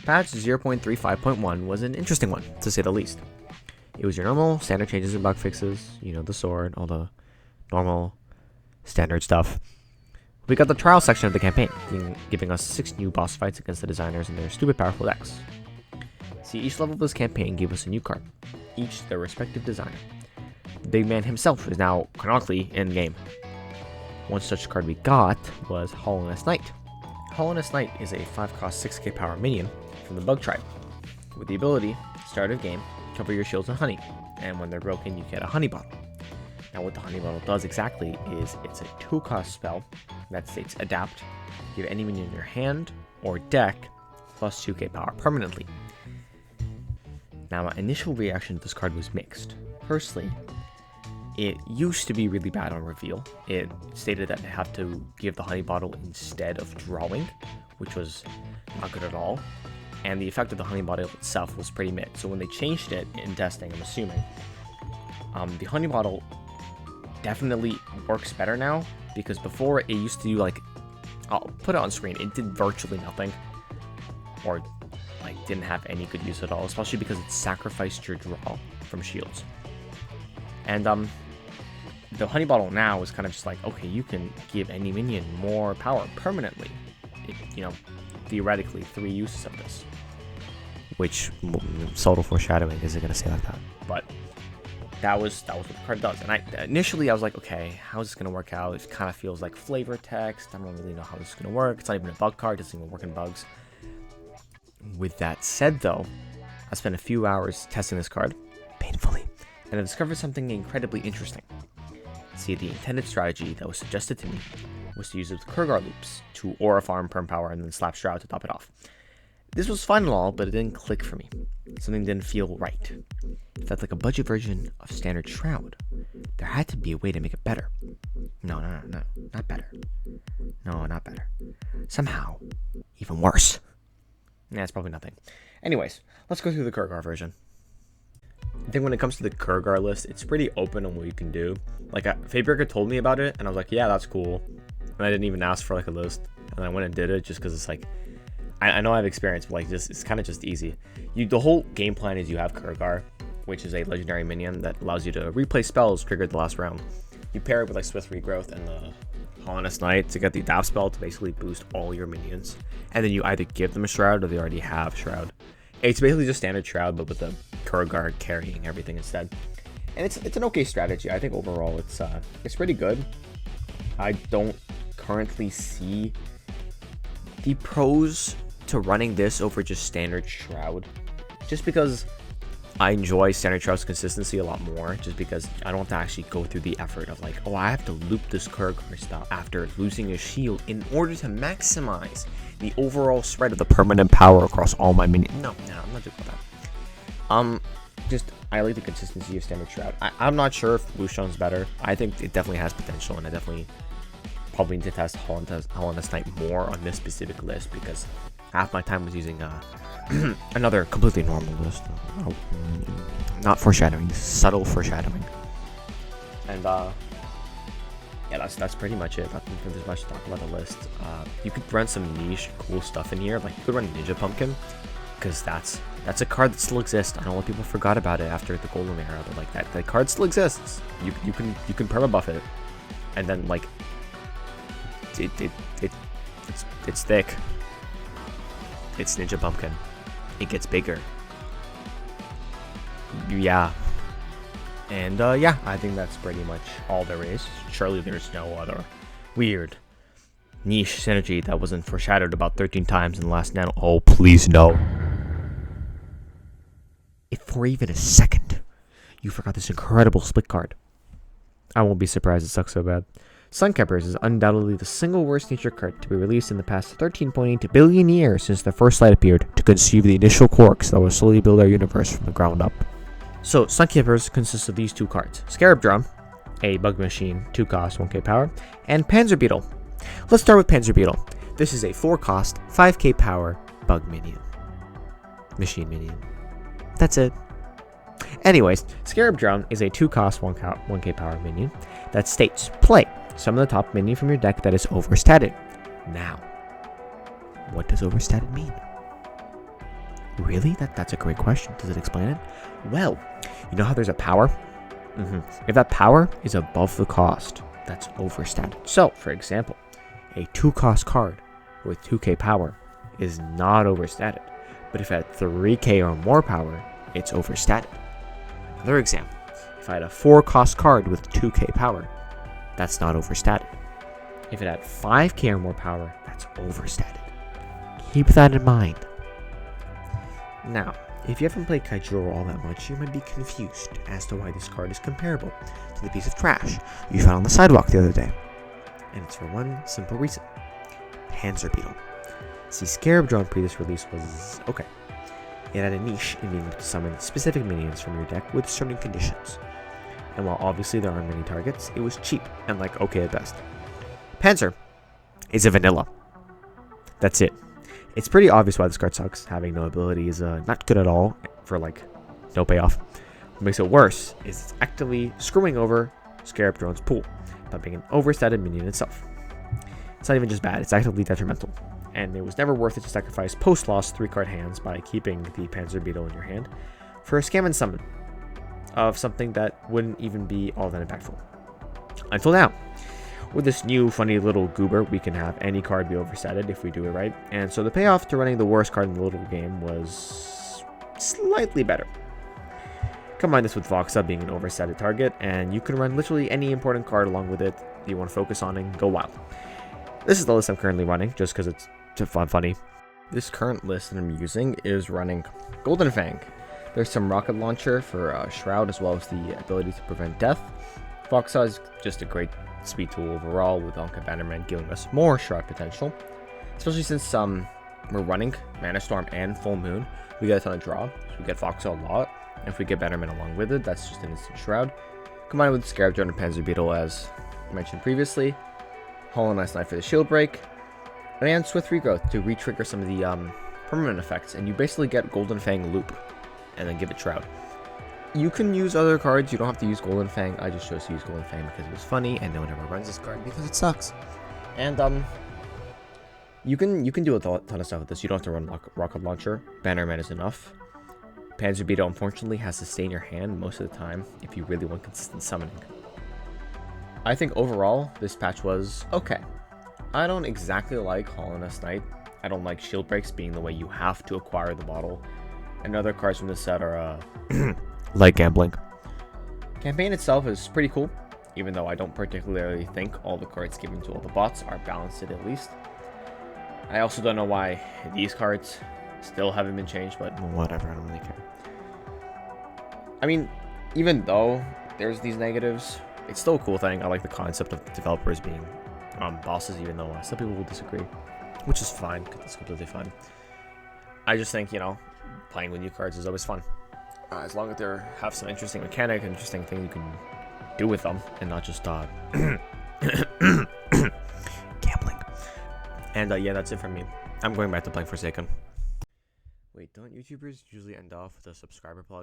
Patch 0.35.1 was an interesting one, to say the least. It was your normal standard changes and bug fixes, you know, the sword, all the normal standard stuff. We got the trial section of the campaign, giving us 6 new boss fights against the designers and their stupid powerful decks. See, each level of this campaign gave us a new card, each their respective designer. The big man himself is now canonically in game. One such card we got was Hollowness Knight. Hollowness Knight is a 5-cost 6k power minion from the Bug Tribe. With the ability, start of game, cover your shields in honey, and when they're broken you get a honey bottle. Now what the honey bottle does exactly is it's a 2-cost spell that states adapt, give any minion in your hand or deck plus 2k power permanently. Now my initial reaction to this card was mixed. Firstly, it used to be really bad on reveal. It stated that I have to give the honey bottle instead of drawing, which was not good at all. And the effect of the honey bottle itself was pretty mid. So when they changed it in testing, I'm assuming, the honey bottle definitely works better now, because before it used to do like, I'll put it on screen, it did virtually nothing, or like didn't have any good use at all, especially because it sacrificed your draw from shields. And the honey bottle now is kind of just like, okay, you can give any minion more power permanently. You know, theoretically 3 uses of this, which subtle foreshadowing isn't gonna say like that, but that was what the card does. And initially I was like, okay, how is this gonna work out? It kind of feels like flavor text. I don't really know how this is gonna work. It's not even a bug card. It doesn't even work in bugs. With that said, though, I spent a few hours testing this card painfully, and I discovered something incredibly interesting. See, the intended strategy that was suggested to me was to use it with Kurgar loops to aura farm perm power and then slap Shroud to top it off. This was fun and all, but it didn't click for me. Something didn't feel right. It felt like a budget version of standard Shroud. There had to be a way to make it better. No, not better. No, not better. Somehow, even worse. Nah, it's probably nothing. Anyways, let's go through the Kurgar version. I think when it comes to the Kurgar list, it's pretty open on what you can do. Like, Fabrica told me about it, and I was like, yeah, that's cool. And I didn't even ask for like a list. And I went and did it just because it's like, I know I have experience, but like this, it's kind of just easy. The whole game plan is you have Kurgar, which is a legendary minion that allows you to replay spells triggered the last round. You pair it with like Swift Regrowth and the Hollowness Knight to get the adapt spell to basically boost all your minions. And then you either give them a Shroud or they already have Shroud. It's basically just standard Shroud, but with the Kurgar carrying everything instead. And it's an okay strategy. I think overall it's pretty good. I don't currently see the pros to running this over just standard Shroud, just because I enjoy standard Shroud's consistency a lot more, just because I don't have to actually go through the effort of like, oh, I have to loop this Kurgar stuff after losing a shield in order to maximize the overall spread of the permanent power across all my minions. No, I'm not doing that. Just I like the consistency of standard Shroud. I'm not sure if Lushon's better. I think it definitely has potential, and I definitely probably need to test Hollowness Knight more on this specific list, because half my time was using another completely normal list. Not foreshadowing, subtle foreshadowing. And yeah, that's pretty much it. I don't think there's much to talk about the list. You could run some niche cool stuff in here. Like you could run Ninja Pumpkin, because that's a card that still exists. I know a lot of people forgot about it after the Golden Era, but like that card still exists. You can perma buff it, and then like it's thick. It's Ninja Pumpkin. It gets bigger. Yeah. And yeah, I think that's pretty much all there is. Surely there's no other weird niche synergy that wasn't foreshadowed about 13 times in the last nano. Oh, please no. If for even a second you forgot this incredible split card, I won't be surprised it sucks so bad. Suncappers is undoubtedly the single worst nature card to be released in the past 13.8 billion years since the first light appeared to conceive the initial quarks that will slowly build our universe from the ground up. So, Suncappers consists of these 2 cards: Scarab Drum, a bug machine, 2 cost, 1k power, and Panzer Beetle. Let's start with Panzer Beetle. This is a 4 cost, 5k power bug minion. Machine minion. That's it. Anyways, Scarab Drum is a 2 cost, 1k power minion that states, play summon the top minion from your deck that is overstated. Now, what does overstated mean? Really? That's a great question. Does it explain it? Well, you know how there's a power? If that power is above the cost, that's overstated. So, for example, a 2-cost card with 2k power is not overstated. But if it had 3k or more power, it's overstated. Another example, if I had a 4-cost card with 2k power, that's not overstated. If it had 5k or more power, that's overstated. Keep that in mind. Now, if you haven't played Kaijuro all that much, you might be confused as to why this card is comparable to the piece of trash you found on the sidewalk the other day. And it's for one simple reason. Panzer Beetle. See, Scarab Drone previous release was okay. It had a niche in being able to summon specific minions from your deck with certain conditions. And while obviously there aren't many targets, it was cheap and like okay at best. Panzer is a vanilla. That's it. It's pretty obvious why this card sucks. Having no ability is not good at all for like no payoff. What makes it worse is it's actively screwing over Scarab Drone's pool by being an overstated minion itself. It's not even just bad, it's actively detrimental. And it was never worth it to sacrifice post-loss 3-card hands by keeping the Panzer Beetle in your hand for a scam and summon of something that wouldn't even be all that impactful. Until now. With this new funny little goober, we can have any card be overstated if we do it right. And so the payoff to running the worst card in the little game was slightly better. Combine this with Voxa being an overstated target, and you can run literally any important card along with it that you want to focus on and go wild. This is the list I'm currently running, just because it's funny. This current list that I'm using is running Golden Fang. There's some rocket launcher for Shroud, as well as the ability to prevent death. Voxa is just a great speed tool overall, with Anka Bannerman giving us more Shroud potential. Especially since we're running Mana Storm and Full Moon, we get a ton of draw, so we get Voxa a lot. And if we get Bannerman along with it, that's just an instant Shroud. Combined with Scarab Drone and Panzer Beetle, as mentioned previously. Hollow Knight's Knife for the shield break. And Swift Regrowth to re-trigger some of the permanent effects. And you basically get Golden Fang loop, and then give it Shroud. You can use other cards, you don't have to use Golden Fang. I just chose to use Golden Fang because it was funny, and no one ever runs this card because it sucks. And you can do a ton of stuff with this. You don't have to run Rocket Launcher. Bannerman is enough. Panzer Beetle unfortunately has to stay in your hand most of the time if you really want consistent summoning. I think overall, this patch was okay. I don't exactly like Hollow Knight's Knight. I don't like shield breaks being the way you have to acquire the bottle. And other cards from this set are like gambling. Campaign itself is pretty cool, even though I don't particularly think all the cards given to all the bots are balanced at least. I also don't know why these cards still haven't been changed, but whatever, I don't really care. I mean, even though there's these negatives, it's still a cool thing. I like the concept of developers being bosses, even though some people will disagree, which is fine, because it's completely fine. I just think, playing with new cards is always fun. As long as they have some interesting mechanic, interesting thing you can do with them, and not just gambling. And yeah, that's it from me. I'm going back to playing Forsaken. Wait, don't YouTubers usually end off with a subscriber plug?